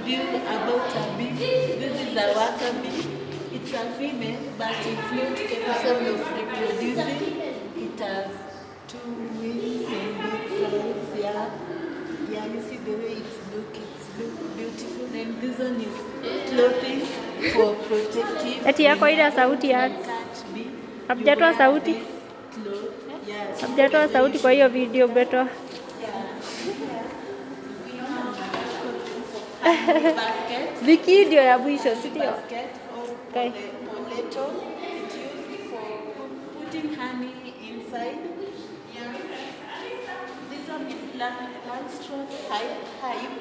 you about a bee. This is a worker bee. It's a female, but it's not capable of reproducing. It has 2 wings and big sides. Yeah, you see the way it's look beautiful. And this one is clothing for protective. Eti yako ila sauti ya hamjatoa sauti. Hamjatoa sauti kwa hiyo video beto. Viki ndio ya mwisho, si ndio? Okay. Potato, it's used for putting honey inside. Yeah. This one is Langstroth hive.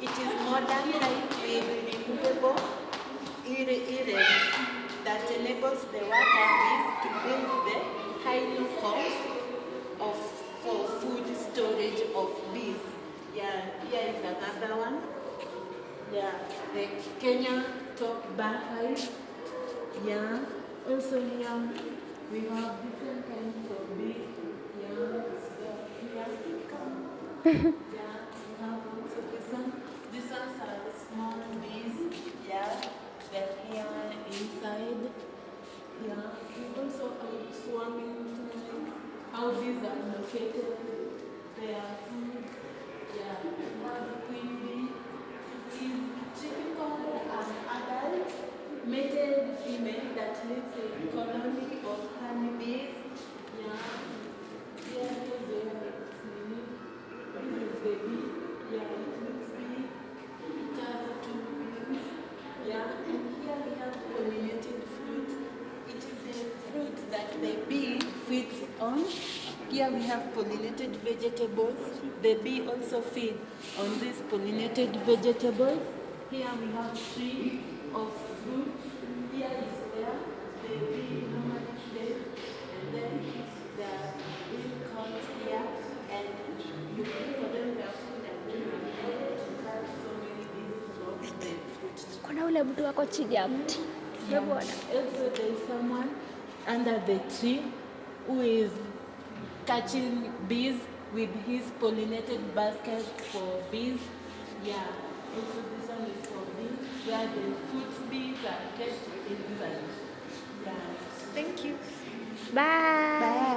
It is modern hive with removable earrings that enables the worker bees to build the high combs for food storage of bees. Yeah, here is another one. Yeah, the Kenya top bar hive. Yeah, also here we have different kinds of bees. Yeah, yeah, we have also this one. These ones are small bees. Yeah, they're here inside. Yeah, we also have swarming tonight. How bees are located. They are food. Yeah, we have the queen bee. It is typical adult mated female that lives in a colony of honeybees. Yeah, here is the bee. Yeah, it looks big. It has 2 wings. Yeah, and here we have pollinated fruit. It is the fruit that the bee feeds on. Here we have pollinated vegetables. The bee also feeds on these pollinated vegetables. Here we have tree of fruits. Here is where the bee normally stays, and then they are being caught here, and you pay for them their food, and then you have to catch so many bees from the fruit. Kuna ule mtu wako chini ya mti. Also there is someone under the tree who is catching bees with his pollinated basket for bees. Yeah, also this one is for bees, where the fruit bees are kept inside. Yeah, thank you. Bye.